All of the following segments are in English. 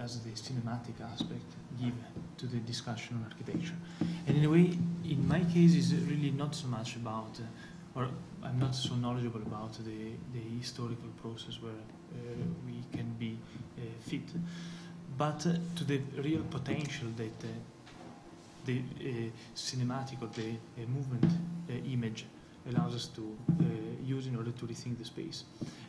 does the cinematic aspect give to the discussion on architecture. And in a way, in my case, it's really not so much about, or I'm not so knowledgeable about the historical process where we can be fit, but to the real potential that the cinematic or the movement image allows us to use in order to rethink the space.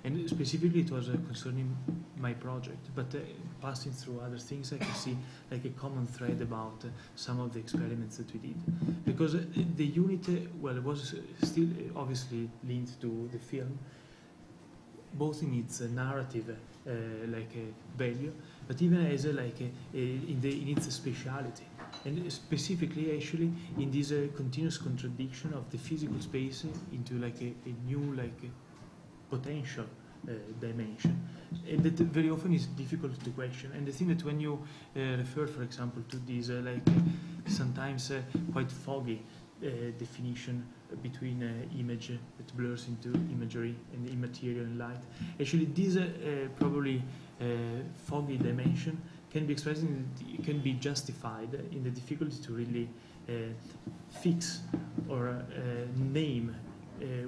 And specifically it was concerning my project, but passing through other things I can see like a common thread about some of the experiments that we did. Because the unit, well, it was still obviously linked to the film, both in its narrative value, but even as in its speciality. And specifically, actually, in this continuous contradiction of the physical space into like a new potential dimension, and that very often is difficult to question. And the thing that when you refer, for example, to this sometimes quite foggy definition between image that blurs into imagery and immaterial and light, actually this probably foggy dimension can be expressed, can be justified in the difficulty to really fix or name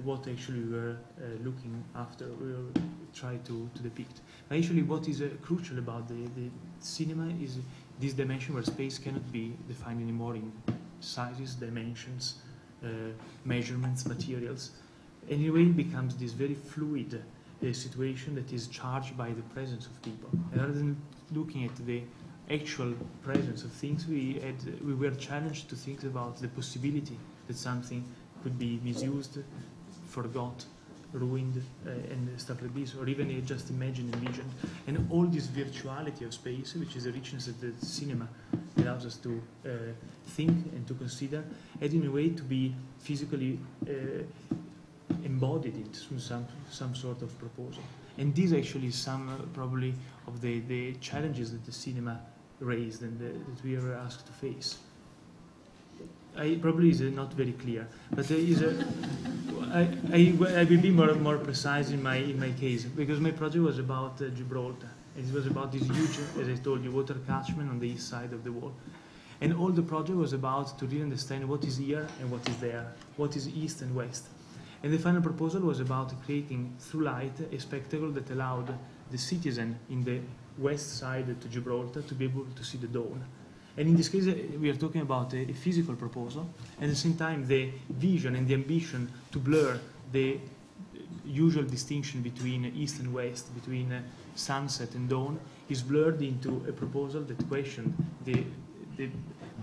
what actually we were looking after, we were trying to depict. But actually what is crucial about the cinema is this dimension where space cannot be defined anymore in sizes, dimensions, measurements, materials. And in a way it becomes this very fluid situation that is charged by the presence of people. And rather than looking at the actual presence of things, we were challenged to think about the possibility that something could be misused, forgot, ruined, and stuff like this, or even just imagined, envisioned. And all this virtuality of space, which is a richness that the cinema allows us to think and to consider, and in a way to be physically embodied it through some sort of proposal. And these actually some probably of the challenges that the cinema raised and that we are asked to face. Probably is not very clear, but I will be more precise in my case, because my project was about Gibraltar, and it was about this huge, as I told you, water catchment on the east side of the wall. And all the project was about to really understand what is here and what is there, what is east and west. And the final proposal was about creating, through light, a spectacle that allowed the citizen in the west side to Gibraltar to be able to see the dawn. And in this case, we are talking about a physical proposal, and at the same time, the vision and the ambition to blur the usual distinction between east and west, between sunset and dawn, is blurred into a proposal that questioned the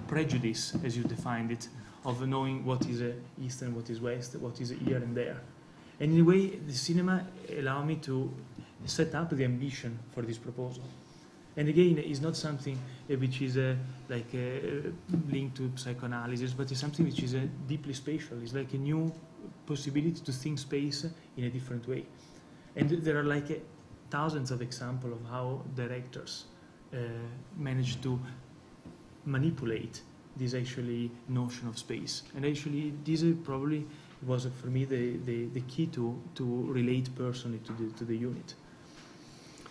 prejudice, as you defined it, of knowing what is east and what is west, what is here and there. And in a way, the cinema allowed me to set up the ambition for this proposal. And again, it's not something which is linked to psychoanalysis, but it's something which is deeply spatial. It's like a new possibility to think space in a different way. And there are thousands of examples of how directors manage to manipulate this actually notion of space. And actually, this probably was for me the key to relate personally to the unit.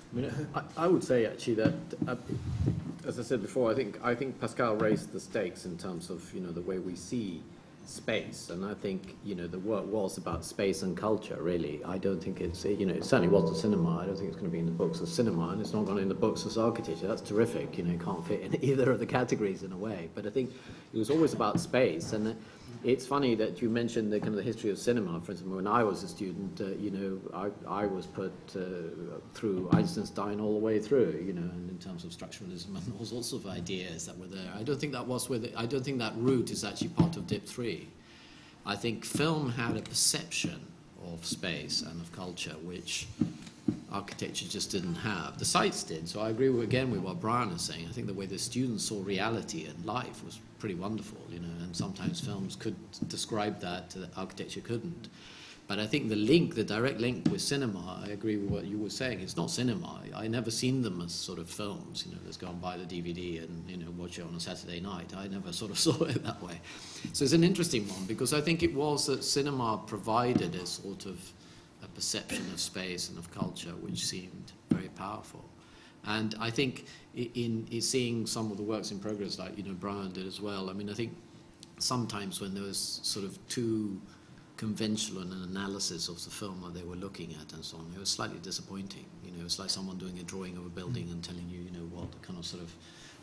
I mean, I would say actually that, as I said before, I think Pascal raised the stakes in terms of the way we see space, and I think the work was about space and culture. Really, I don't think it's it certainly was a cinema. I don't think it's going to be in the books as cinema, and it's not going in the books as architecture. That's terrific. It can't fit in either of the categories in a way. But I think it was always about space, and it's funny that you mentioned the kind of the history of cinema. For instance, when I was a student, I was put through Eisenstein all the way through, and in terms of structuralism and all sorts of ideas that were there. I don't think that route is actually part of Dip 3. I think film had a perception of space and of culture which architecture just didn't have. The sites did, so I agree again with what Brian is saying. I think the way the students saw reality and life was pretty wonderful, and sometimes films could describe that architecture couldn't. But I think the direct link with cinema, I agree with what you were saying, it's not cinema. I never seen them as sort of films, let's go and buy the DVD and watch it on a Saturday night. I never sort of saw it that way. So it's an interesting one, because I think it was that cinema provided a sort of a perception of space and of culture which seemed very powerful. And I think in seeing some of the works in progress, like, you know, Brandt did as well, I mean, I think sometimes when there was sort of too conventional an analysis of the film that they were looking at and so on, it was slightly disappointing. You know, it's like someone doing a drawing of a building and telling you, you know, what the kind of sort of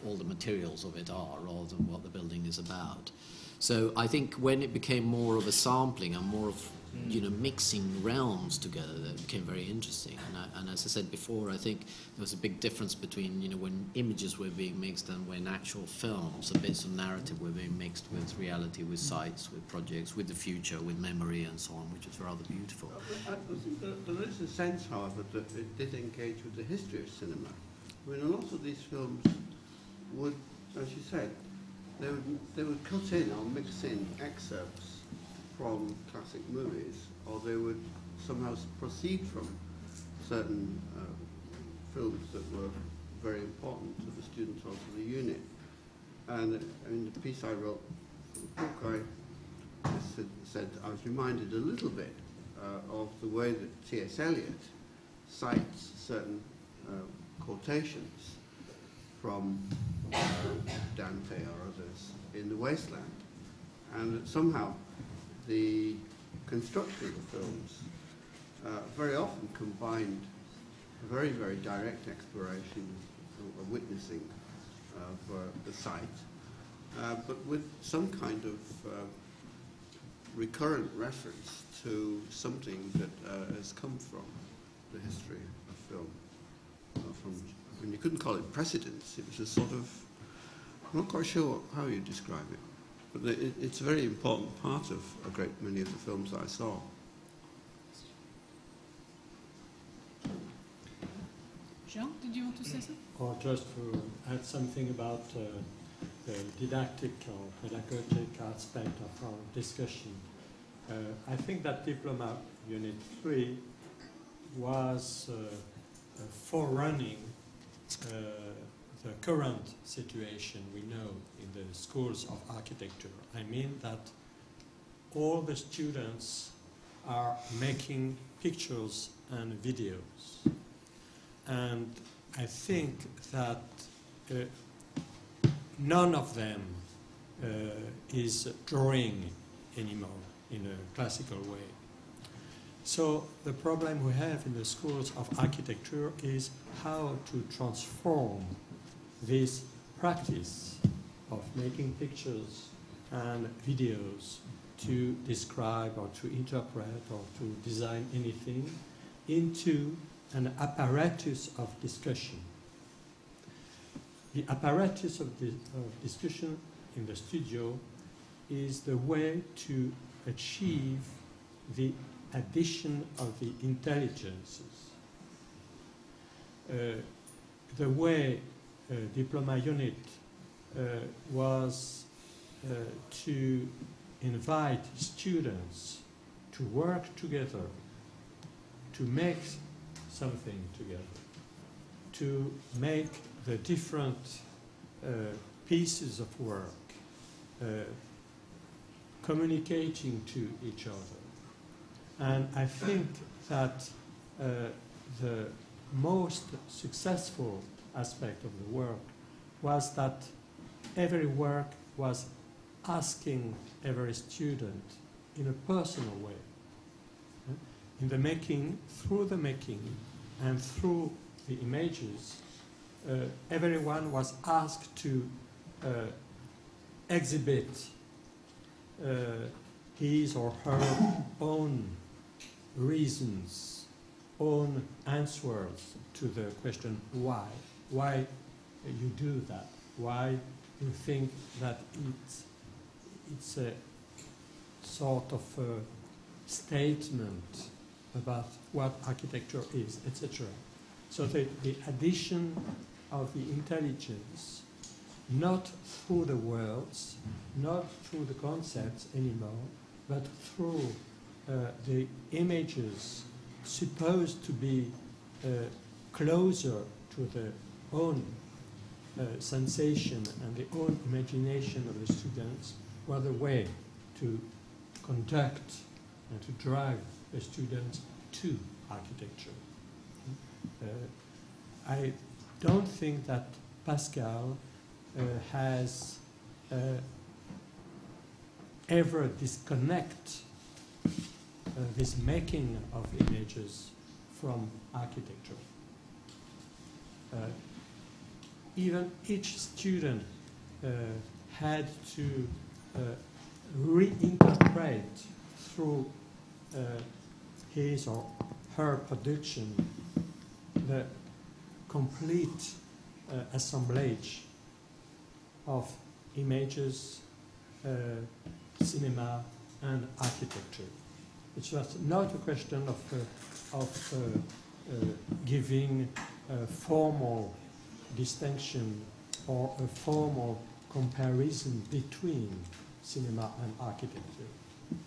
all the materials of it are, rather than what the building is about. So I think when it became more of a sampling and more of, you know, mixing realms together, that became very interesting. And as I said before, I think there was a big difference between, you know, when images were being mixed and when actual films, the bits of narrative were being mixed with reality, with sites, with projects, with the future, with memory and so on, which was rather beautiful. I think there is a sense, however, that it did engage with the history of cinema. I mean, a lot of these films would, as you said, they would cut in or mix in excerpts from classic movies, or they would somehow proceed from certain films that were very important to the students or to the unit. And in the piece I wrote for the book, I said I was reminded a little bit of the way that T.S. Eliot cites certain quotations from Dante or others in The Wasteland, and that somehow the construction of the films very often combined a very, very direct exploration of witnessing of the site, but with some kind of recurrent reference to something that has come from the history of film. I mean, you couldn't call it precedence. It was a sort of, I'm not quite sure how you describe it, but it's a very important part of a great many of the films that I saw. Jean, did you want to say something? Or just to add something about the didactic or pedagogic aspect of our discussion. I think that Diploma Unit 3 was forerunning the current situation we know in the schools of architecture. I mean that all the students are making pictures and videos. And I think that none of them is drawing anymore in a classical way. So the problem we have in the schools of architecture is how to transform this practice of making pictures and videos to describe or to interpret or to design anything into an apparatus of discussion. The apparatus of discussion in the studio is the way to achieve the addition of the intelligences. The way Diploma Unit was to invite students to work together, to make something together, to make the different pieces of work communicating to each other. And I think that the most successful aspect of the work was that every work was asking every student in a personal way. In the making, through the making, and through the images, everyone was asked to exhibit his or her own reasons, own answers to the question why. Why you do that? Why you think that it's a sort of a statement about what architecture is, etc. So the addition of the intelligence, not through the words, not through the concepts anymore, but through the images supposed to be closer to the own sensation and the own imagination of the students, were the way to conduct and to drive the students to architecture. I don't think that Pascal has ever disconnect this making of images from architecture. Even each student had to reinterpret through his or her production the complete assemblage of images, cinema, and architecture. It was not a question of giving a formal distinction or a formal comparison between cinema and architecture.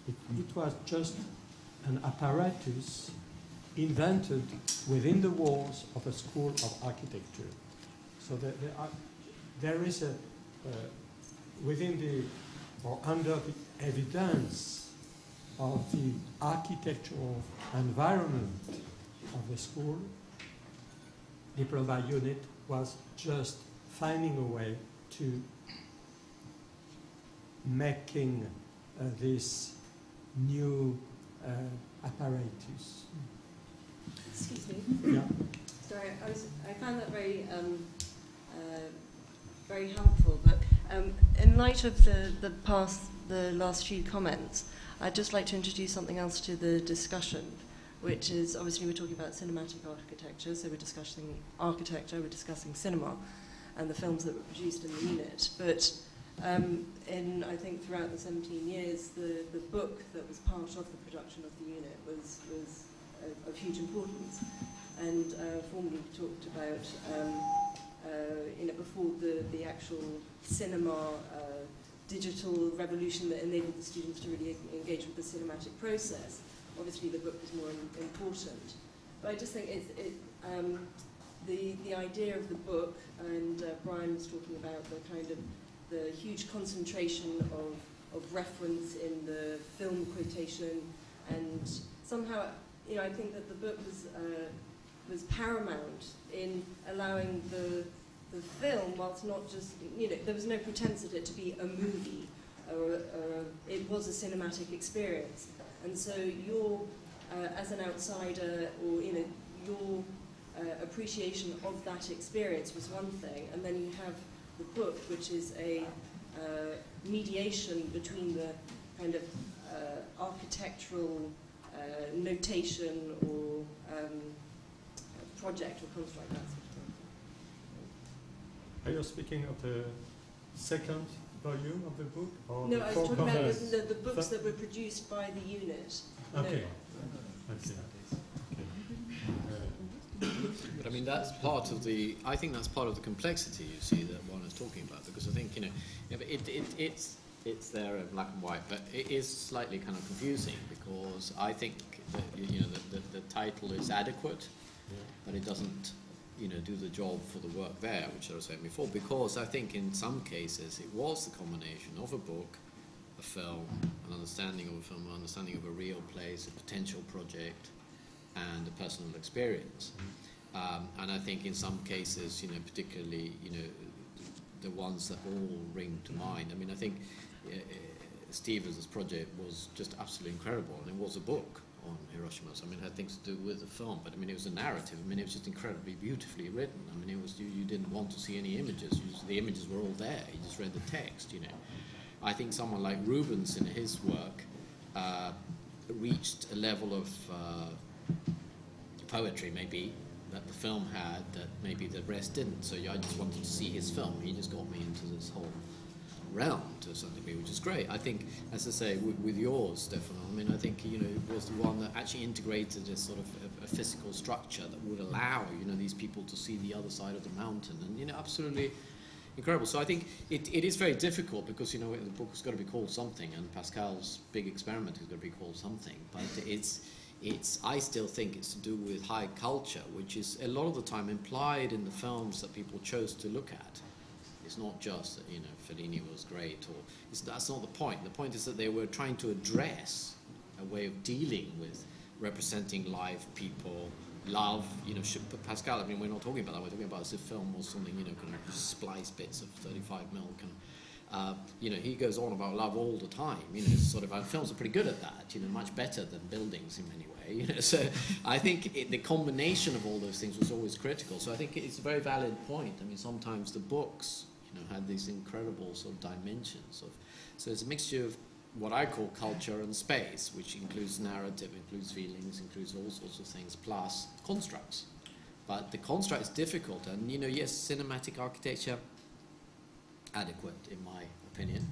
It was just an apparatus invented within the walls of a school of architecture. So there is a, within the, or under the evidence of the architectural environment of the school, Diploma Unit was just finding a way to making this new apparatus. Excuse me. Yeah. Sorry, I found that very very helpful. But in light of the last few comments, I'd just like to introduce something else to the discussion, which is obviously we're talking about cinematic architecture, so we're discussing architecture, we're discussing cinema, and the films that were produced in the unit. But in I think throughout the 17 years, the book that was part of the production of the unit was of huge importance, and formerly talked about before the actual cinema digital revolution that enabled the students to really engage with the cinematic process. Obviously, the book was more important, but I just think the idea of the book, and Brian was talking about the kind of the huge concentration of reference in the film quotation, and somehow, I think that the book was paramount in allowing the film, whilst not just, there was no pretense of it to be a movie, or it was a cinematic experience. And so your, as an outsider, or your appreciation of that experience was one thing, and then you have the book, which is a mediation between the kind of architectural notation or project or construct, that sort of thing. Are you speaking of the second volume of the book? Or No, the I was four talking about covers? the books that were produced by the unit. Okay. No. Okay. But I mean, that's part of the. I think that's part of the complexity, you see, that one is talking about, because I think it's there in black and white, but it is slightly kind of confusing, because I think that the title is adequate, but it doesn't do the job for the work there, which I was saying before, because I think in some cases it was the combination of a book, a film, an understanding of a film, an understanding of a real place, a potential project, and a personal experience. And I think in some cases, particularly, the ones that all ring to mind. I mean, I think Stevens' project was just absolutely incredible, and it was a book on Hiroshima. So, I mean, it had things to do with the film, but I mean, it was a narrative. I mean, it was just incredibly beautifully written. I mean, it was you didn't want to see any images. The images were all there. You just read the text. I think someone like Rubens in his work reached a level of poetry, maybe, that the film had, that maybe the rest didn't. So I just wanted to see his film. He just got me into this whole realm to some degree, which is great. I think, as I say, with yours, Stefano, I mean, I think, it was the one that actually integrated a sort of a physical structure that would allow, these people to see the other side of the mountain, and, absolutely incredible. So I think it is very difficult, because, the book has got to be called something, and Pascal's big experiment has got to be called something, but I still think it's to do with high culture, which is a lot of the time implied in the films that people chose to look at. It's not just that, Fellini was great, or that's not the point. The point is that they were trying to address a way of dealing with representing live people love, you know, Pascal, I mean, we're not talking about that, we're talking about as if film or something, you know, kind of splice bits of 35 mil, you know, he goes on about love all the time, you know, sort of, films are pretty good at that, you know, much better than buildings in many ways, you know, so I think the combination of all those things was always critical, so I think it's a very valid point. I mean, sometimes the books, you know, had these incredible sort of dimensions of, so it's a mixture of what I call culture and space, which includes narrative, includes feelings, includes all sorts of things, plus constructs. But the construct is difficult, and, you know, yes, cinematic architecture, adequate in my opinion,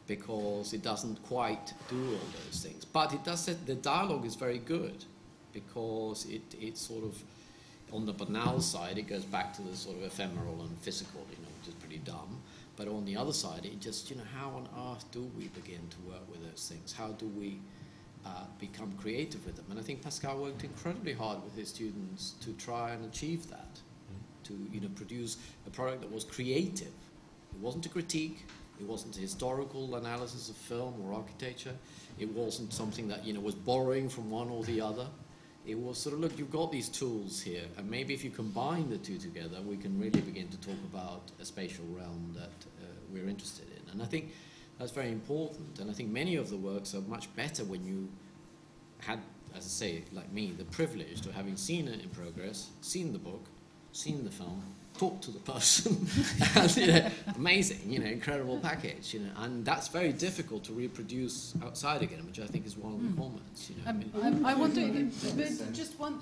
because it doesn't quite do all those things. But it does, the dialogue is very good, because it sort of, on the banal side, it goes back to the sort of ephemeral and physical, you know, which is pretty dumb. But on the other side, it just, you know, how on earth do we begin to work with those things? How do we become creative with them? And I think Pascal worked incredibly hard with his students to try and achieve that, to, you know, produce a product that was creative. It wasn't a critique. It wasn't a historical analysis of film or architecture. It wasn't something that, you know, was borrowing from one or the other. It was sort of, look, you've got these tools here, and maybe if you combine the two together, we can really begin to talk about a spatial realm that we're interested in. And I think that's very important, and I think many of the works are much better when you had, as I say, like me, the privilege of having seen it in progress, seen the book, seen the film, talked to the person, and, you know, amazing, you know, incredible package, you know, and that's very difficult to reproduce outside again, which I think is one of the comments, you know. I want to, but just one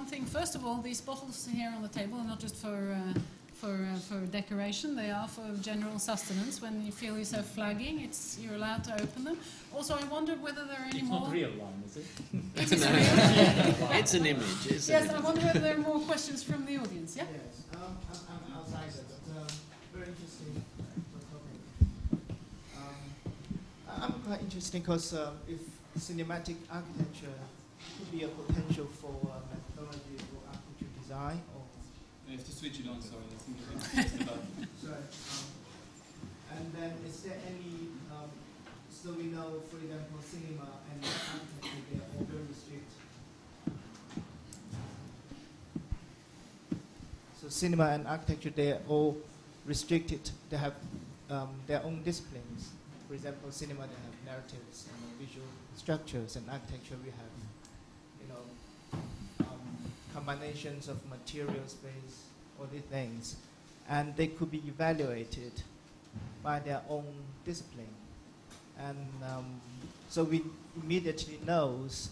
thing. First of all, these bottles here on the table are not just for decoration. They are for general sustenance. When you feel yourself flagging, you're allowed to open them. Also, I wondered whether there are any more. It's not real wine, is it? It is real. It's an image. It's yes, an image. I wonder whether there are more questions from the audience. Yeah. Yes, I'm outside, but very interesting topic. I'm quite interested because if cinematic architecture could be a potential for methodology for architecture design, or You have to switch it on, sorry. I think you're about. sorry. And then is there any? So we know, for example, cinema and architecture, they are all very strict. So cinema and architecture, they are all restricted. They have their own disciplines. For example, cinema, they have narratives and visual structures, and architecture, we have, you know, combinations of material, space, all these things, and they could be evaluated by their own discipline. And so we immediately knows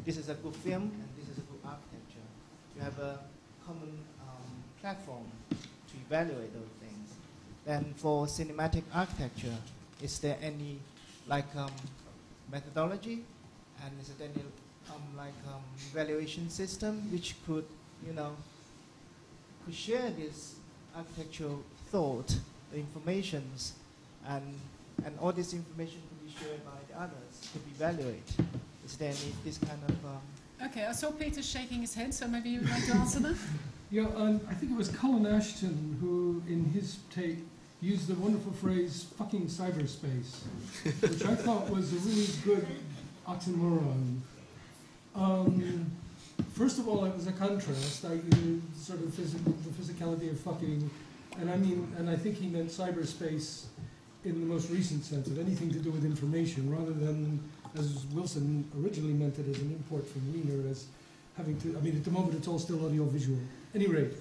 this is a good film and this is a good architecture. You have a common platform to evaluate those things. Then for cinematic architecture, is there any methodology, and is there any evaluation system which could, you know, could share this architectural thought, the informations, and all this information could be shared by the others, could be evaluated. Is there any this kind of? Okay, I saw Peter shaking his head, so maybe you would like to answer that. Yeah, I think it was Colin Ashton who, in his take, used the wonderful phrase "fucking cyberspace," which I thought was a really good oxymoron. First of all, it was a contrast, sort of the physicality of fucking, and I think he meant cyberspace in the most recent sense of anything to do with information, rather than, as Wilson originally meant it, as an import from Wiener, as having to, I mean, at the moment it's all still audio-visual. At any rate,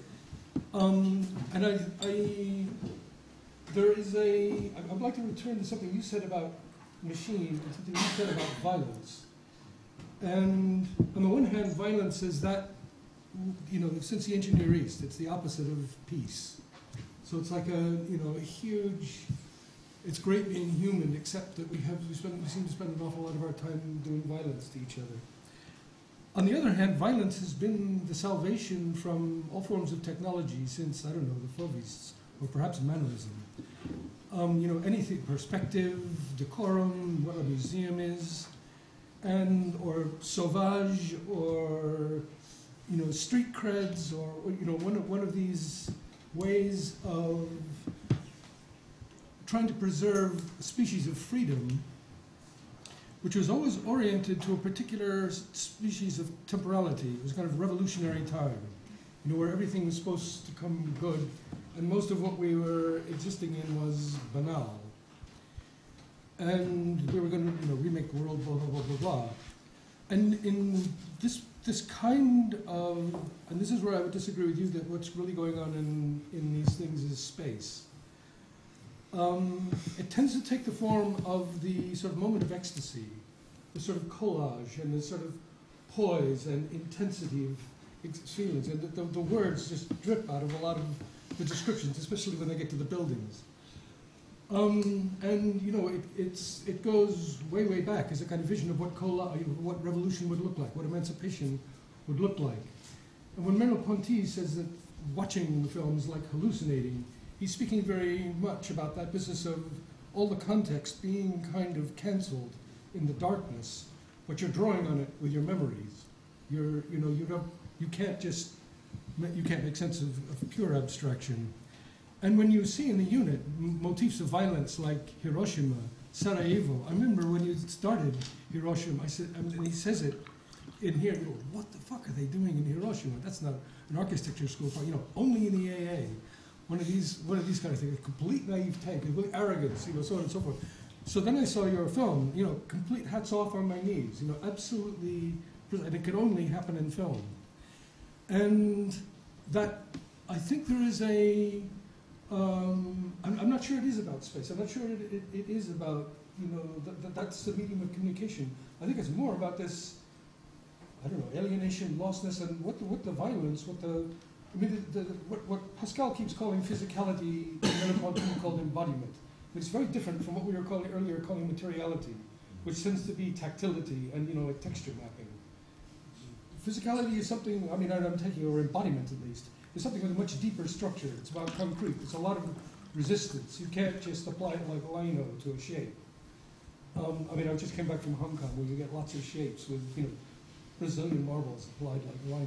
I'd like to return to something you said about machine, and something you said about violence. And on the one hand, violence is that, you know, since the ancient Near East, it's the opposite of peace. So it's like a huge, it's great being human, except that we seem to spend an awful lot of our time doing violence to each other. On the other hand, violence has been the salvation from all forms of technology since, I don't know, the Fauvists, or perhaps mannerism. You know, anything, perspective, decorum, what a museum is, or sauvage, or, you know, street creds, or you know, one of these ways of trying to preserve a species of freedom which was always oriented to a particular species of temporality. It was kind of revolutionary time, you know, where everything was supposed to come good, and most of what we were existing in was banal. And we were going to, you know, remake the world, blah, blah, blah, blah, blah. And in this kind of, and this is where I would disagree with you, that what's really going on in these things is space. It tends to take the form of the sort of moment of ecstasy, the sort of collage and the sort of poise and intensity of feelings. And the words just drip out of a lot of the descriptions, especially when they get to the buildings. And you know, it goes way, way back as a kind of vision of what revolution would look like, what emancipation would look like. And when Merleau-Ponty says that watching the film is like hallucinating, he's speaking very much about that business of all the context being kind of cancelled in the darkness, but you're drawing on it with your memories. You can't make sense of pure abstraction. And when you see in the unit motifs of violence like Hiroshima, Sarajevo, I remember when you started Hiroshima, I said, and he says it in here, you go, what the fuck are they doing in Hiroshima? That's not an architecture school, you know, only in the AA. One of these kind of things, complete naivete, complete arrogance, you know, so on and so forth. So then I saw your film, you know, complete hats off on my knees, you know, absolutely, and it could only happen in film. And that, I think there is a, I'm not sure it is about space. I'm not sure it is about, you know, that's the medium of communication. I think it's more about this, I don't know, alienation, lostness, and what the violence, what Pascal keeps calling physicality, Merleau-Ponty called embodiment. It's very different from what we were earlier calling materiality, which tends to be tactility and, you know, like texture mapping. Physicality is something, I mean, I'm taking, or embodiment at least, is something with a much deeper structure. It's about concrete. It's a lot of resistance. You can't just apply it like lino to a shape. I mean, I just came back from Hong Kong where you get lots of shapes with, you know, Brazilian marbles applied like lino.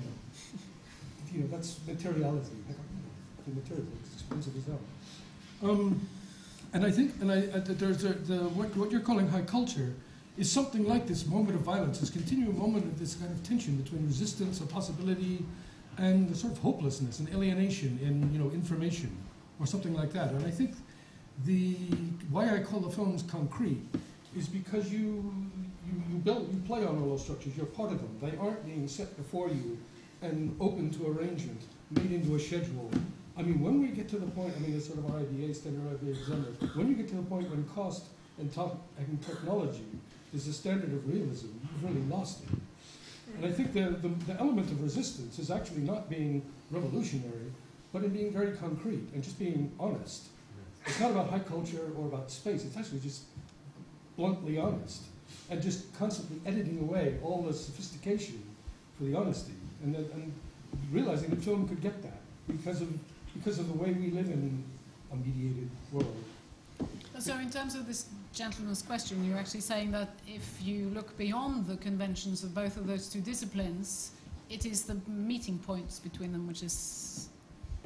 You know, that's materiality. The material is expensive as hell. And I think, there's what you're calling high culture is something like this moment of violence, this continuing moment of this kind of tension between resistance, a possibility, and the sort of hopelessness and alienation in, you know, information or something like that. And I think why I call the films concrete is because you play on all those structures. You're part of them. They aren't being set before you and open to arrangement, made into a schedule. I mean, when we get to the point, I mean, it's sort of our IBA standard, IBA examiner, when you get to the point when cost and technology is the standard of realism, you've really lost it. And I think the element of resistance is actually not being revolutionary, but in being very concrete and just being honest. It's not about high culture or about space. It's actually just bluntly honest and just constantly editing away all the sophistication for the honesty and realizing that film could get that because of the way we live in a mediated world. So in terms of this gentleman's question, you're actually saying that if you look beyond the conventions of both of those two disciplines, it is the meeting points between them, which is,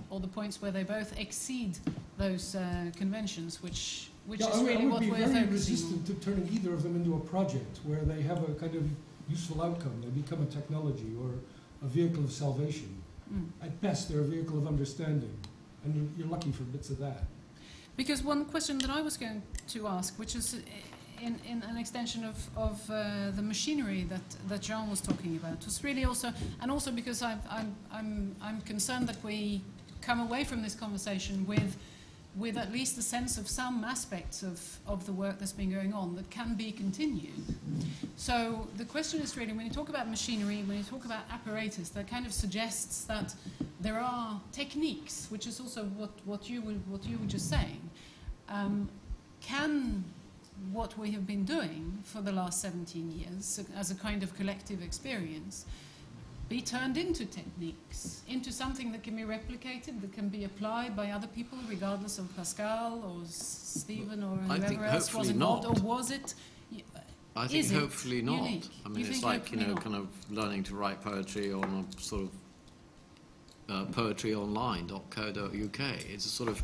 or the points where they both exceed those conventions, which is really what we're focusing on. I would be very resistant to turning either of them into a project where they have a kind of useful outcome. They become a technology or a vehicle of salvation. At best, they're a vehicle of understanding, and you're lucky for bits of that. Because one question that I was going to ask, which is in an extension of the machinery that Jean was talking about, was really also, and also because I'm concerned that we come away from this conversation with at least a sense of some aspects of the work that's been going on that can be continued. So the question is really, when you talk about machinery, when you talk about apparatus, that kind of suggests that there are techniques, which is also what you were just saying. Can what we have been doing for the last 17 years as a kind of collective experience be turned into techniques, into something that can be replicated, that can be applied by other people, regardless of Pascal or Stephen or whoever else was involved, or was it? I think hopefully not. Unique? I mean, it's like, you know, kind of learning to write poetry on a sort of poetryonline.co.uk. It's a sort of,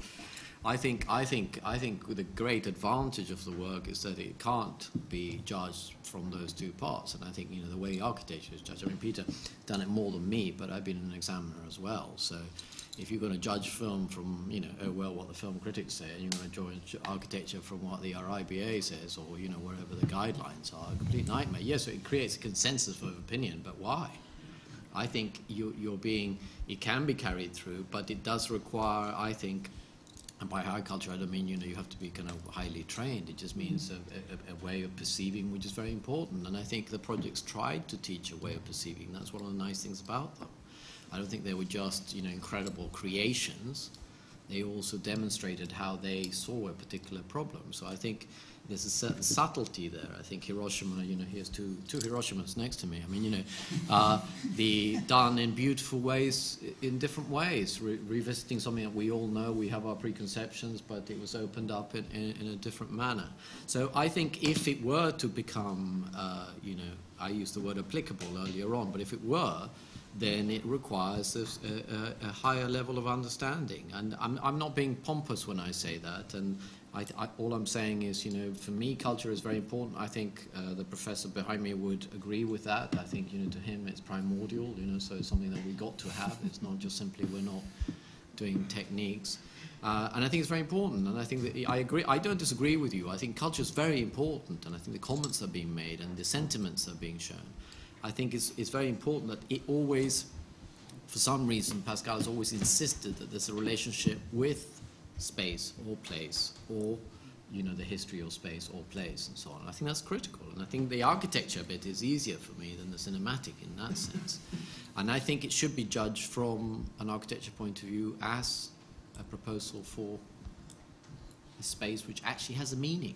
I think the great advantage of the work is that it can't be judged from those two parts. And I think, you know, the way architecture is judged, I mean, Peter done it more than me, but I've been an examiner as well. So if you're going to judge film from, you know, oh, well, what the film critics say, and you're going to judge architecture from what the RIBA says, or, you know, wherever the guidelines are, a complete nightmare. Yes, it creates a consensus of opinion, but why? I think it can be carried through, but it does require, I think, and by high culture I don't mean, you know, you have to be kind of highly trained. It just means a way of perceiving, which is very important. And I think the projects tried to teach a way of perceiving. That's one of the nice things about them. I don't think they were just, you know, incredible creations. They also demonstrated how they saw a particular problem. So I think there's a certain subtlety there. I think Hiroshima, you know, here's two Hiroshimas next to me. I mean, you know, done in beautiful ways, in different ways, revisiting something that we all know, we have our preconceptions, but it was opened up in a different manner. So I think if it were to become, you know, I used the word applicable earlier on, but if it were, then it requires a higher level of understanding. And I'm not being pompous when I say that. And all I'm saying is, you know, for me, culture is very important. I think the professor behind me would agree with that. I think, you know, to him it's primordial, you know, so it's something that we got to have. It's not just simply we're not doing techniques. And I think it's very important. And I think that I agree. I don't disagree with you. I think culture is very important. And I think the comments are being made and the sentiments are being shown. I think it's very important that it always, for some reason, Pascal has always insisted that there's a relationship with space or place, or, you know, the history of space or place and so on. I think that's critical. And I think the architecture bit is easier for me than the cinematic in that sense. And I think it should be judged from an architecture point of view as a proposal for a space which actually has a meaning.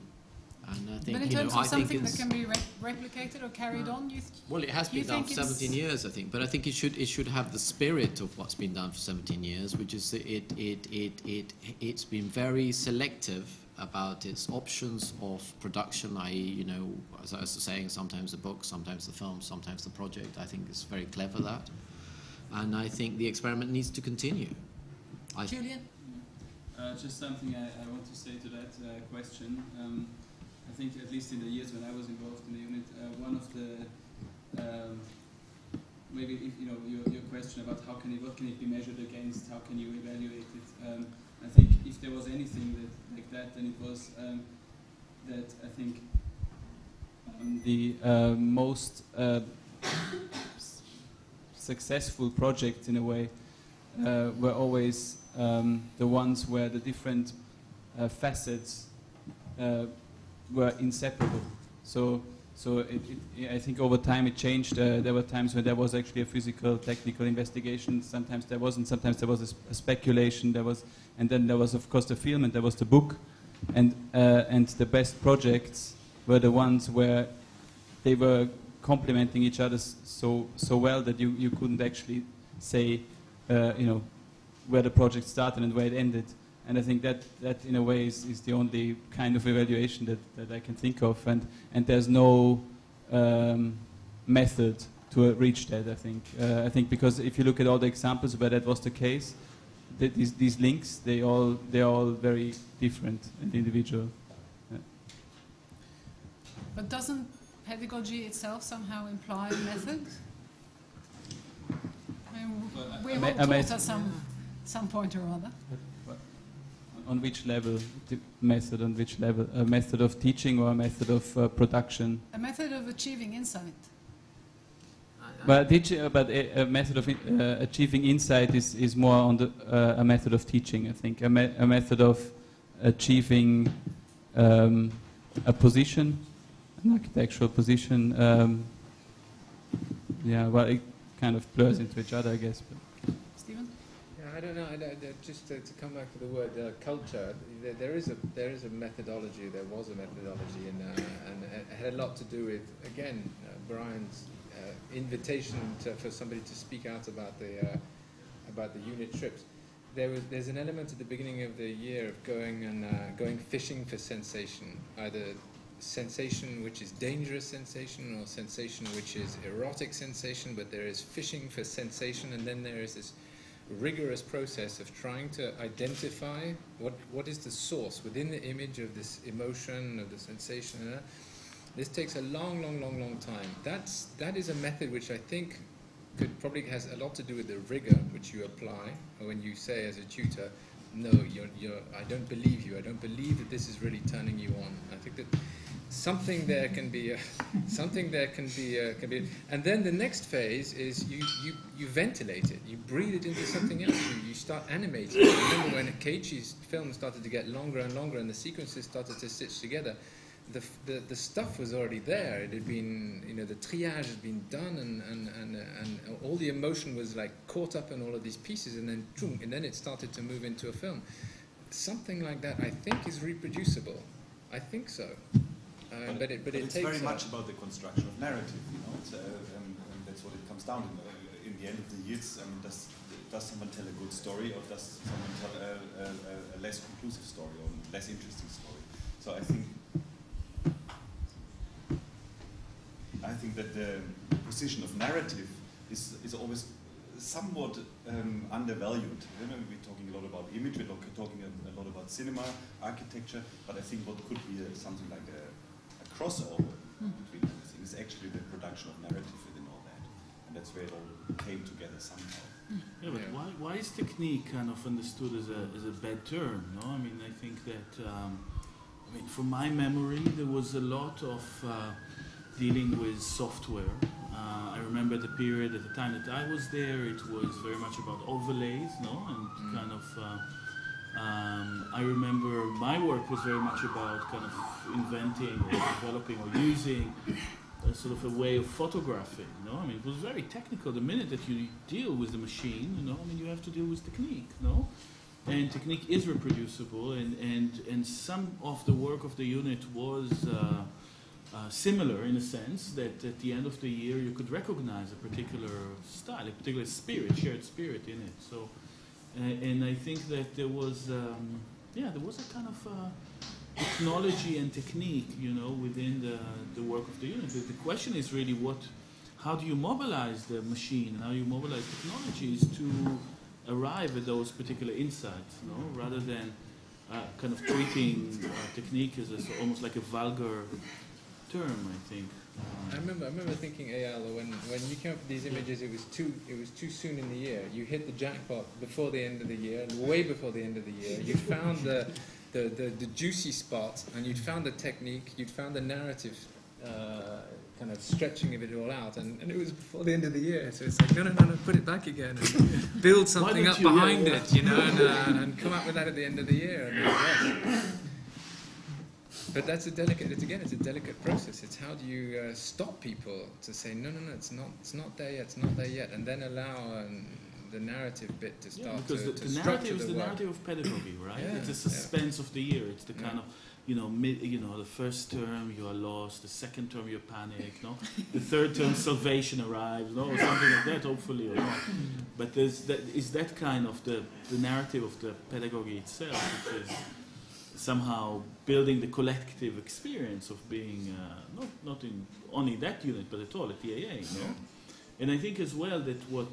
And I think, but in terms of something that can be replicated or carried on, well, it has been done for 17 years, I think. But I think it should have the spirit of what's been done for 17 years, which is it's been very selective about its options of production, i.e., you know, as I was saying, sometimes the book, sometimes the film, sometimes the project. I think it's very clever, that. And I think the experiment needs to continue. Julian? Just something I want to say to that question. I think at least in the years when I was involved in the unit, one of the maybe if, you know, your question about what can it be measured against, how can you evaluate it? I think if there was anything like that, then it was that I think the most successful projects in a way were always the ones where the different facets were inseparable. So I think over time it changed. There were times when there was actually a physical, technical investigation. Sometimes there wasn't. Sometimes there was a speculation. And then there was, of course, the film, and there was the book. And the best projects were the ones where they were complementing each other so well that you couldn't actually say, you know, where the project started and where it ended. And I think that in a way is the only kind of evaluation that I can think of, and there's no method to reach that. I think because if you look at all the examples where that was the case, these links they're all very different and individual. Yeah. But doesn't pedagogy itself somehow imply method? I mean, we're all taught at some point or other. On which level, the method? On which level? A method of teaching or a method of production? A method of achieving insight. But a method of achieving insight is more on a method of teaching, I think. A method of achieving a position, an architectural position. Yeah, well, it kind of blurs into each other, I guess. But. Stephen? I don't know. Just to come back to the word culture, there is a methodology. There was a methodology, and it had a lot to do with, again, Brian's invitation for somebody to speak out about the unit trips. There's an element at the beginning of the year of going fishing for sensation, either sensation which is dangerous sensation or sensation which is erotic sensation. But there is fishing for sensation, and then there is this rigorous process of trying to identify what is the source within the image of this emotion, of the sensation. This takes a long time. That is a method which I think probably has a lot to do with the rigor which you apply when you say as a tutor, no, I don't believe you. I don't believe that this is really turning you on. I think that something there can be, and then the next phase is you ventilate it. You breathe it into something else. You start animating it. I remember when Keiichi's film started to get longer and longer, and the sequences started to stitch together. The stuff was already there. It had been, the triage had been done, and all the emotion was like caught up in all of these pieces, and then it started to move into a film. Something like that, I think, is reproducible. I think so. But it it's takes very much about the construction of narrative. And that's what it comes down to. In the end of the year, does someone tell a good story, or does someone tell a less conclusive story, or less interesting story? So I think that the position of narrative is always somewhat undervalued. We're talking a lot about image, we're talking a lot about cinema, architecture, but I think what could be something like a crossover between everything is actually the production of narrative within all that. And that's where it all came together somehow. Yeah, but why is technique kind of understood as a bad term? No, I mean, I think that from my memory, there was a lot of dealing with software. I remember the period at the time that I was there, it was very much about overlays, no, and kind of. I remember my work was very much about kind of inventing or developing or using a sort of a way of photographing. No, I mean, it was very technical. The minute that you deal with the machine, I mean, you have to deal with technique. No. And technique is reproducible, and some of the work of the unit was similar in a sense that at the end of the year you could recognize a particular style, a particular spirit, shared spirit in it. So, and I think that there was, there was a kind of technology and technique, within the work of the unit. The question is really how do you mobilize the machine and how you mobilize technologies to arrive at those particular insights, rather than kind of treating technique as almost like a vulgar term, I think. I remember thinking, Eyal, when you came up with these images, it was too soon in the year. You hit the jackpot before the end of the year, and way before the end of the year. You found the juicy spot, and you'd found the technique, you'd found the narrative kind of stretching of it all out, and it was before the end of the year. So it's like, no, put it back again, and build something up behind it, and come up with that at the end of the year. But that's it's a delicate process. It's how do you stop people to say, no, it's not there yet, and then allow the narrative bit to start because to the narrative is the narrative of pedagogy, right? Yeah, it's a suspense of the year. It's the kind of, the first term you are lost, the second term you panic, no? The third term salvation arrives, no? Or something like that, hopefully, or not. But is that kind of the narrative of the pedagogy itself, which is somehow building the collective experience of being not in only that unit but at all at the AA, no? And I think as well that what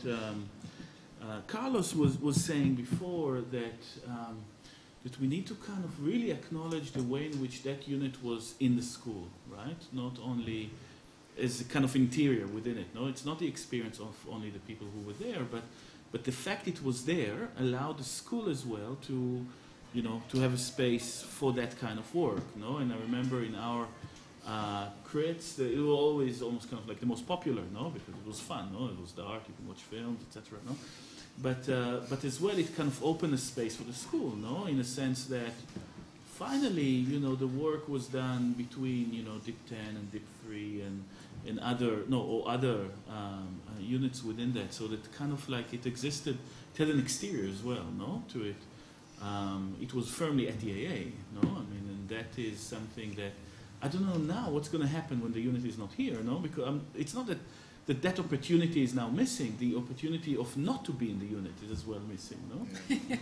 Carlos was saying before, that we need to kind of really acknowledge the way in which that unit was in the school, right? Not only as a kind of interior within it. No, it's not the experience of only the people who were there, but the fact it was there allowed the school as well to have a space for that kind of work, no? And I remember in our crits, it was always almost kind of like the most popular, no? Because it was fun, no? It was dark, you can watch films, etc., no? But as well, it kind of opened a space for the school, no? In a sense that finally, the work was done between, Dip 10 and Dip 3 and other units within that, so that kind of like it existed, it had an exterior as well, no? To it. It was firmly at the AA, no? I mean, and that is something that I don't know now what's going to happen when the unit is not here, no? Because it's not that opportunity is now missing. The opportunity of not to be in the unit is as well missing, no? Yeah.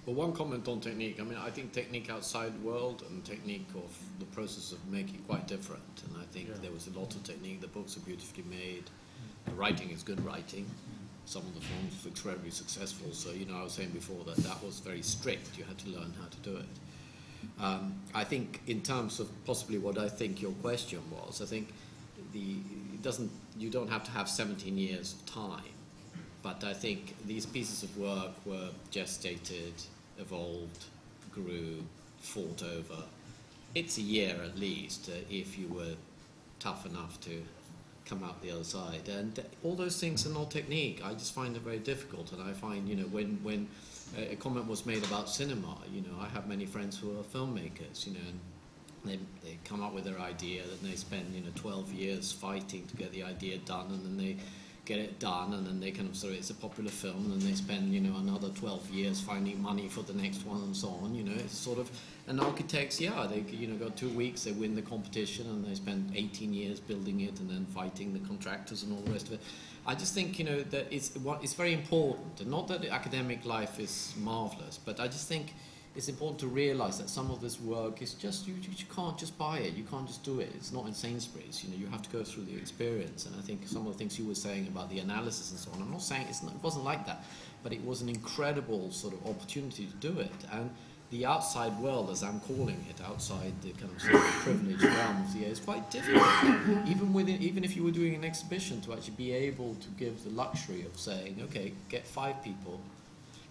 Well, one comment on technique. I mean, I think technique outside the world and technique of the process of making quite different. And I think there was a lot of technique. The books are beautifully made. the writing is good writing. Some of the films were incredibly successful. So, you know, I was saying before that that was very strict. You had to learn how to do it. I think in terms of possibly what I think your question was, I think you don't have to have 17 years of time. But I think these pieces of work were gestated, evolved, grew, fought over. It's a year at least if you were tough enough to come out the other side. And all those things are not technique. I just find it very difficult. And I find, you know, when a comment was made about cinema, you know, I have many friends who are filmmakers, you know, and they come up with their idea, and they spend, you know, 12 years fighting to get the idea done, and then they get it done, and then they kind of sort of, it's a popular film, and then they spend, you know, another 12 years finding money for the next one and so on, you know. It's sort of, and architects, yeah, they, you know, got 2 weeks, they win the competition, and they spend 18 years building it, and then fighting the contractors and all the rest of it. I just think, you know, that it's very important, and not that the academic life is marvelous, but I just think it's important to realize that some of this work is just, you can't just buy it, you can't just do it. It's not in Sainsbury's, you know, you have to go through the experience. And I think some of the things you were saying about the analysis and so on, I'm not saying it wasn't like that, but it was an incredible sort of opportunity to do it. And the outside world, as I'm calling it, outside the kind of sort of privileged realm of the air, is quite difficult. Even if you were doing an exhibition, to actually be able to give the luxury of saying, okay, get 5 people,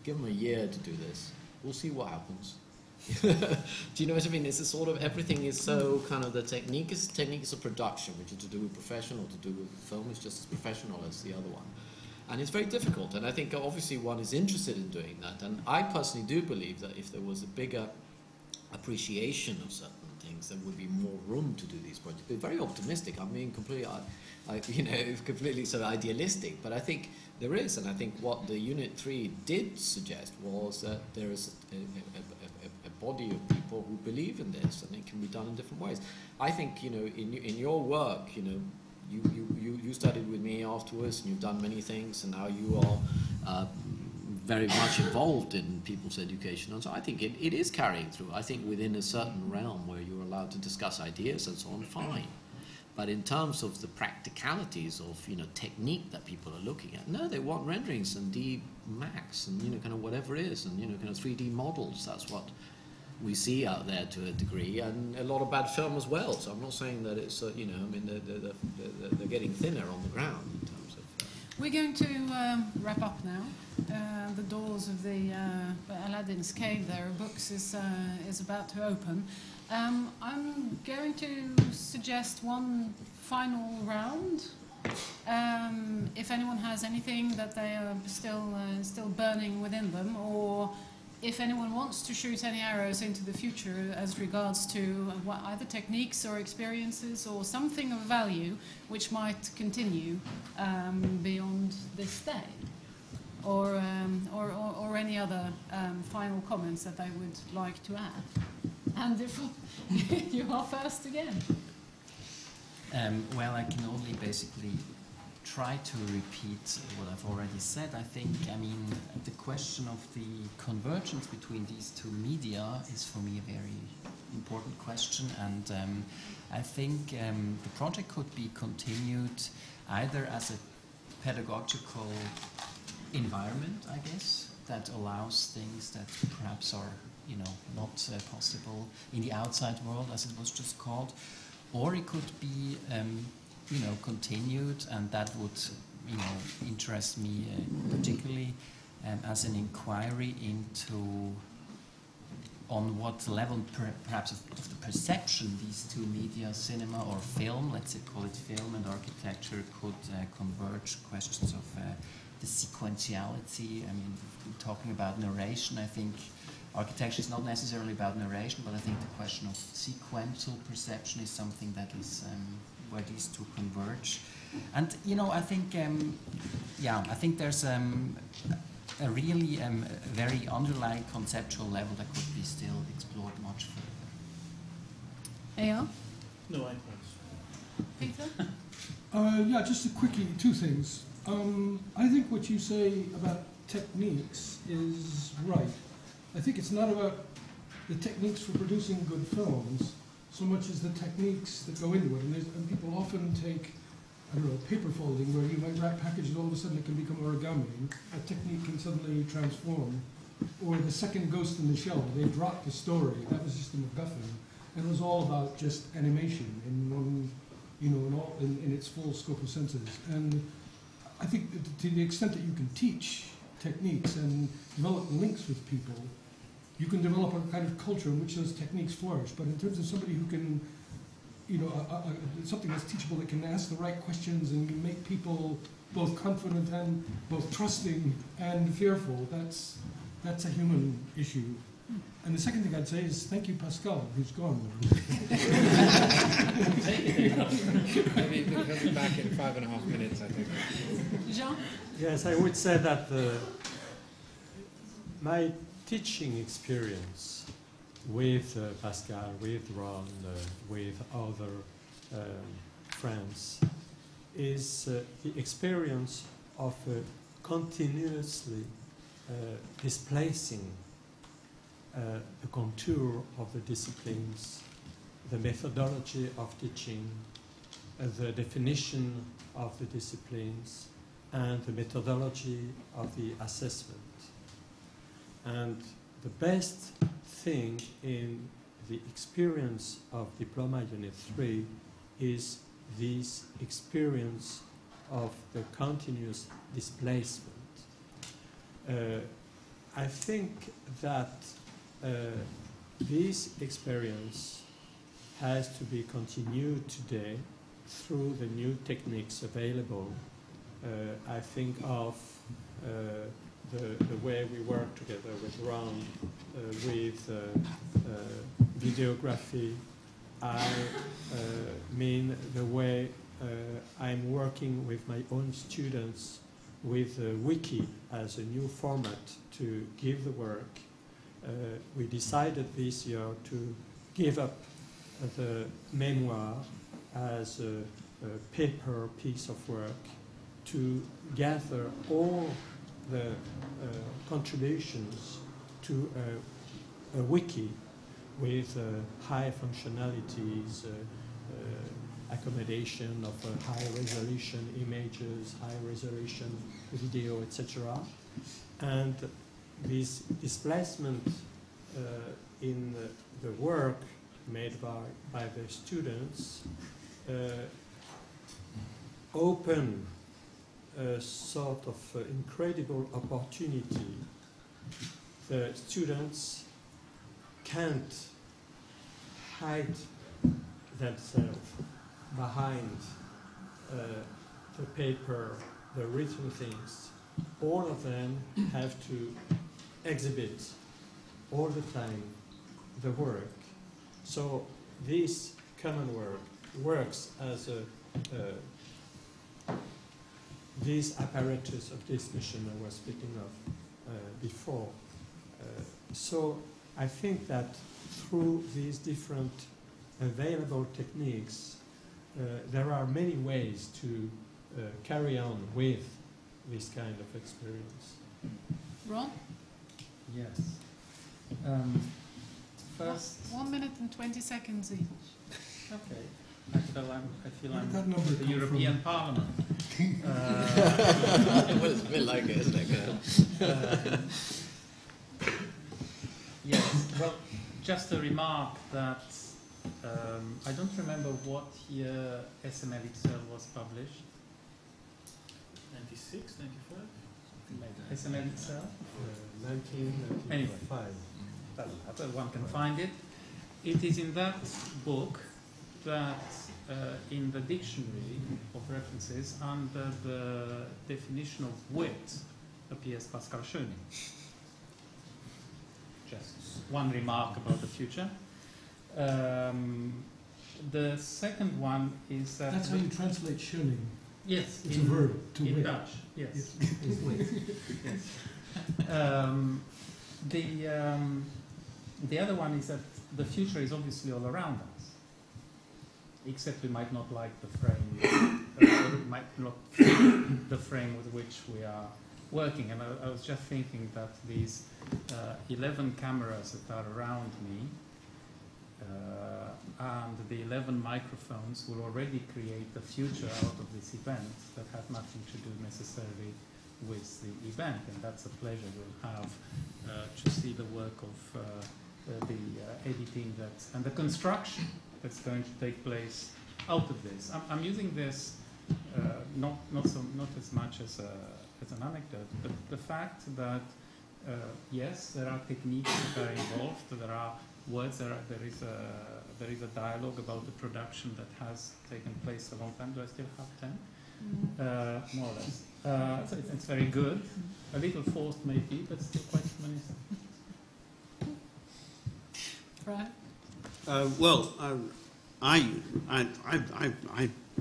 give them a year to do this, we'll see what happens. Do you know what I mean? It's a sort of, everything is so kind of, the techniques of production, which is to do with professional, to do with film, is just as professional as the other one. And it's very difficult, and I think obviously one is interested in doing that. And I personally do believe that if there was a bigger appreciation of certain things, there would be more room to do these projects. But very optimistic. I mean, completely, you know, completely sort of idealistic. But I think there is, and I think what the Unit 3 did suggest was that there is a body of people who believe in this, and it can be done in different ways. I think, you know, in your work, you know, you studied with me afterwards, and you've done many things, and now you are very much involved in people's education. And so I think it is carrying through. I think within a certain realm where you're allowed to discuss ideas and so on, fine. But in terms of the practicalities of, you know, technique that people are looking at, no, they want renderings and D Max and, you know, kind of whatever it is, and, you know, kind of 3D models. That's what we see out there to a degree, and a lot of bad film as well. So I'm not saying that it's, you know, I mean, they're getting thinner on the ground in terms of... We're going to wrap up now. The doors of the Aladdin's cave there, books, is about to open. I'm going to suggest one final round. If anyone has anything that they are still burning within them, or if anyone wants to shoot any arrows into the future as regards to either techniques or experiences or something of value which might continue beyond this day, or any other final comments that they would like to add. And if you are first again. Well, I can only basically try to repeat what I've already said. I think, I mean, the question of the convergence between these two media is for me a very important question, and I think the project could be continued either as a pedagogical environment, I guess, that allows things that perhaps are, you know, not possible in the outside world, as it was just called, or it could be you know, continued, and that would, you know, interest me particularly as an inquiry into on what level perhaps of the perception these two media, cinema or film, let's say call it film and architecture, could converge. Questions of the sequentiality. I mean, talking about narration, I think architecture is not necessarily about narration, but I think the question of sequential perception is something that is where these two converge. And, you know, I think, yeah, I think there's a really very underlying conceptual level that could be still explored much further. Eyal? No, I Peter? Yeah, just a quickie, two things. I think what you say about techniques is right. I think it's not about the techniques for producing good films so much as the techniques that go into it. And people often take I don't know, paper folding, where you might wrap packages, all of a sudden it can become origami. A technique can suddenly transform. Or the second Ghost in the Shell, they dropped the story. That was just a MacGuffin, and it was all about just animation in one, you know, in its full scope of senses. And I think that to the extent that you can teach techniques and develop links with people, you can develop a kind of culture in which those techniques flourish. But in terms of somebody who can, you know, something that's teachable, that can ask the right questions and make people both confident and both trusting and fearful, that's a human issue. And the second thing I'd say is thank you, Pascal, who's gone. Maybe he'll be back in 5.5 minutes, I think. Jean? Yes, I would say that my teaching experience with Pascal, with Ron, with other friends, is the experience of continuously displacing the contour of the disciplines, the methodology of teaching, the definition of the disciplines, and the methodology of the assessment. And the best thing in the experience of Diploma Unit 3 is this experience of the continuous displacement. I think that this experience has to be continued today through the new techniques available. I think of the way we work together with Ron, with videography. I mean the way I'm working with my own students with Wiki as a new format to give the work. We decided this year to give up the memoir as a paper piece of work, to gather all the contributions to a wiki with high functionalities, accommodation of high resolution images, high resolution video, etc. And this displacement in the work made by the students open a sort of incredible opportunity. The students can't hide themselves behind the paper, the written things. All of them have to exhibit all the time the work. So this common work works as this apparatus of discussion I was speaking of before. So I think that through these different available techniques, there are many ways to carry on with this kind of experience. Ron? Yes. First, 1 minute and 20 seconds each. okay. I feel I'm that number the European Parliament. Well, it's a bit like it, isn't it? Yes. Well, just a remark that I don't remember what year SML itself was published. 96, 95? SML itself? 1995. Anyway, doesn't matter, one can find it. It is in that book that in the dictionary of references, under the definition of wit, appears Pascal Schöning. Just one remark about the future. The second one is that... That's how you translate Schöning. Yes. It's a verb, to in wit. Dutch, yes. The other one is that the future is obviously all around us, except we might not like the frame, might not fit the frame with which we are working. And I was just thinking that these 11 cameras that are around me and the 11 microphones will already create the future out of this event that has nothing to do necessarily with the event, and that's a pleasure we'll have to see the work of the editing and the construction that's going to take place out of this. I'm using this not as much as an anecdote, but the fact that yes, there are techniques that are involved, there are words, there is a dialogue about the production that has taken place a long time. Do I still have 10? More or less. So it's very good. A little forced maybe, but still quite humanistic. Right. Well, I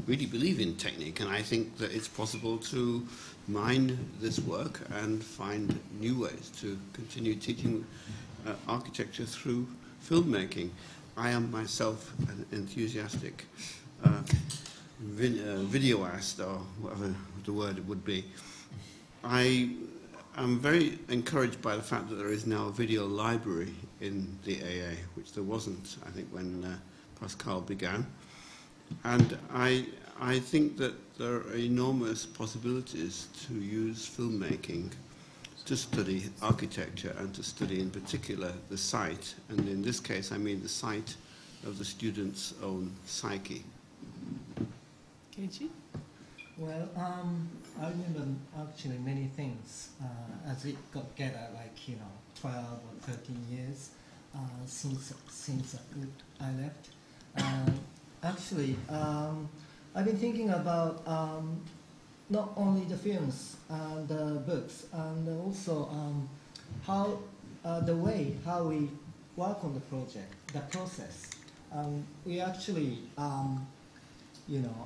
really believe in technique, and I think that it's possible to mine this work and find new ways to continue teaching architecture through filmmaking. I am myself an enthusiastic videoist, or whatever the word would be. I am very encouraged by the fact that there is now a video library in the AA, which there wasn't, I think, when Pascal began. And I think that there are enormous possibilities to use filmmaking to study architecture and to study in particular the site. And in this case, I mean the site of the student's own psyche. Keiichi? Well, I remember actually many things as we got together, like 12 or 13 years since I left. Actually, I've been thinking about not only the films and the books, and also how the way how we work on the project, the process. We actually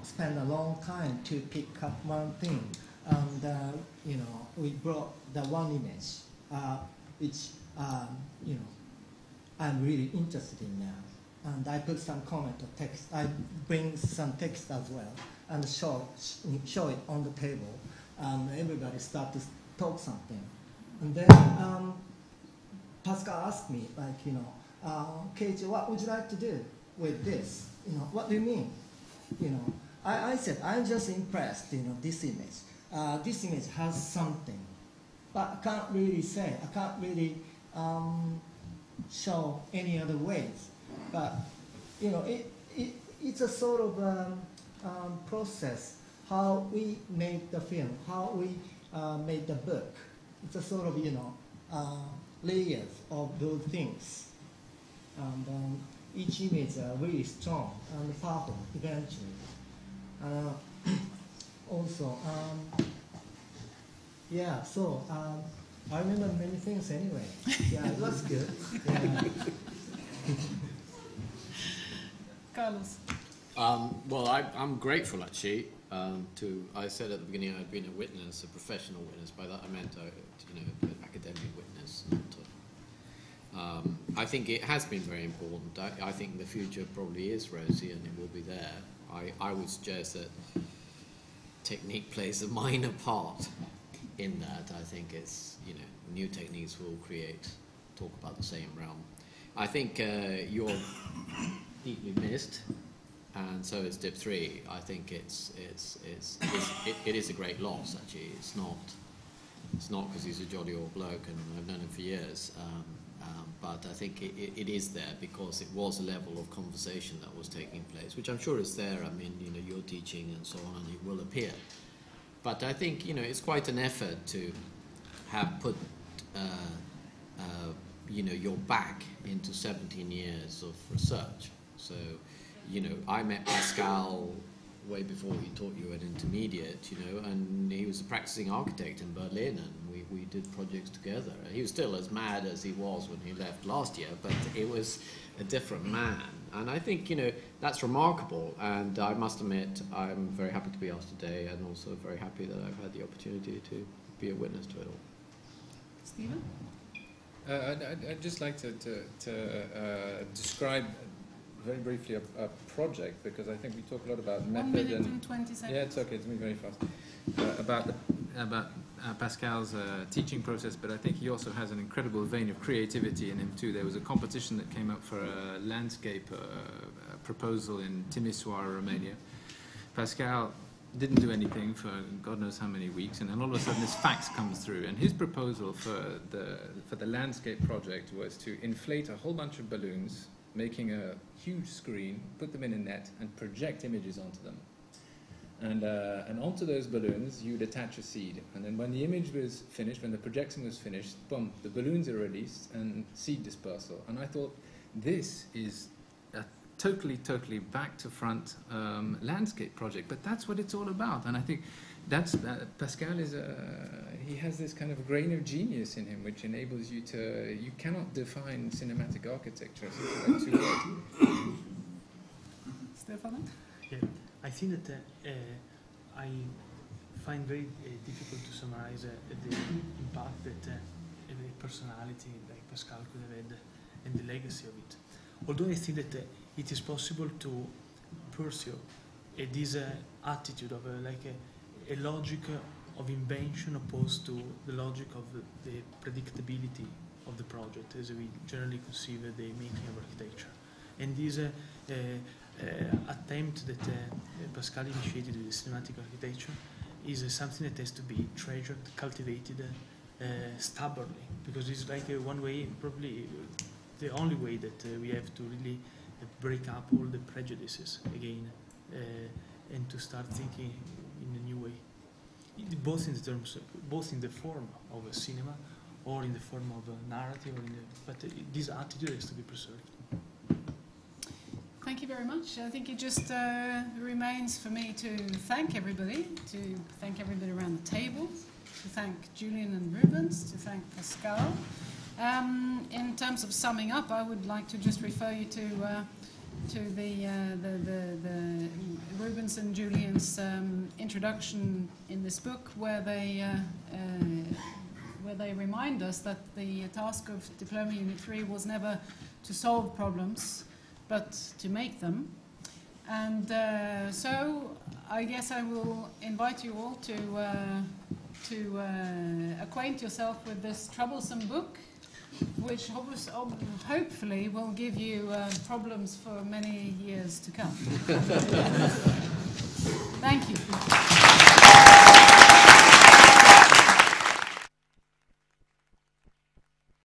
spend a long time to pick up one thing, and we brought the one image, which I'm really interested in now. And I put some comment or text. I bring some text as well and show it on the table. Everybody start to talk something. And then Pascal asked me, Keiichi, what would you like to do with this? What do you mean? I said, I'm just impressed, this image. This image has something, but I can't really say, I can't really show any other ways. But it's a sort of process, how we make the film, how we make the book. It's a sort of layers of those things, and each image are really strong and powerful eventually. Also, yeah. So I remember many things anyway. Yeah, it was good. Yeah. Carlos. Well, I'm grateful actually. I said at the beginning I'd been a witness, a professional witness. By that I meant, an academic witness. I think it has been very important. I think the future probably is rosy, and it will be there. I would suggest that technique plays a minor part in that. I think it's new techniques will talk about the same realm. I think you're deeply missed, and so is Dip 3. I think it is a great loss. Actually, it's not because he's a jolly old bloke, and I've known him for years. But I think it is there because it was a level of conversation that was taking place, which I'm sure is there. I mean, you're teaching and so on, and it will appear. But I think it's quite an effort to have put your back into 17 years of research. So, I met Pascal way before he taught you at intermediate, and he was a practicing architect in Berlin, and we did projects together. He was still as mad as he was when he left last year, but it was a different man. And I think, that's remarkable, and I must admit I'm very happy to be asked today, and also very happy that I've had the opportunity to be a witness to it all. Stephen? I'd just like to describe very briefly a project, because I think we talk a lot about method 1 minute and 20 seconds. Yeah, it's okay. It's moving very fast. About Pascal's teaching process, but I think he also has an incredible vein of creativity in him too. There was a competition that came up for a landscape proposal in Timisoara, Romania. Pascal didn't do anything for God knows how many weeks, and then all of a sudden this fax comes through, and his proposal for the landscape project was to inflate a whole bunch of balloons, making a huge screen, put them in a net, and project images onto them. And onto those balloons, you'd attach a seed. And then when the image was finished, when the projection was finished, boom, the balloons are released and seed dispersal. And I thought, this is a totally back to front landscape project. But that's what it's all about. And I think that's Pascal is he has this kind of grain of genius in him, which enables you to, you cannot define cinematic architecture as something like two words. Stefano? Yeah. I think that I find very difficult to summarize the impact that a personality like Pascal could have had and the legacy of it. Although I think that it is possible to pursue this attitude of a logic of invention opposed to the logic of the predictability of the project as we generally conceive the making of architecture. And this attempt that Pascal initiated with the cinematic architecture is something that has to be treasured, cultivated stubbornly, because it's like one way, probably the only way that we have to really break up all the prejudices again and to start thinking in a new way, both in the terms, both in the form of a cinema or in the form of a narrative, or but this attitude has to be preserved. Thank you very much. I think it just remains for me to thank everybody around the table, to thank Julian and Rubens, to thank Pascal. In terms of summing up, I would like to just refer you to the Rubens and Julian's introduction in this book, where they remind us that the task of Diploma Unit 3 was never to solve problems, but to make them. And so I guess I will invite you all to acquaint yourself with this troublesome book, which hopefully will give you problems for many years to come. Thank you.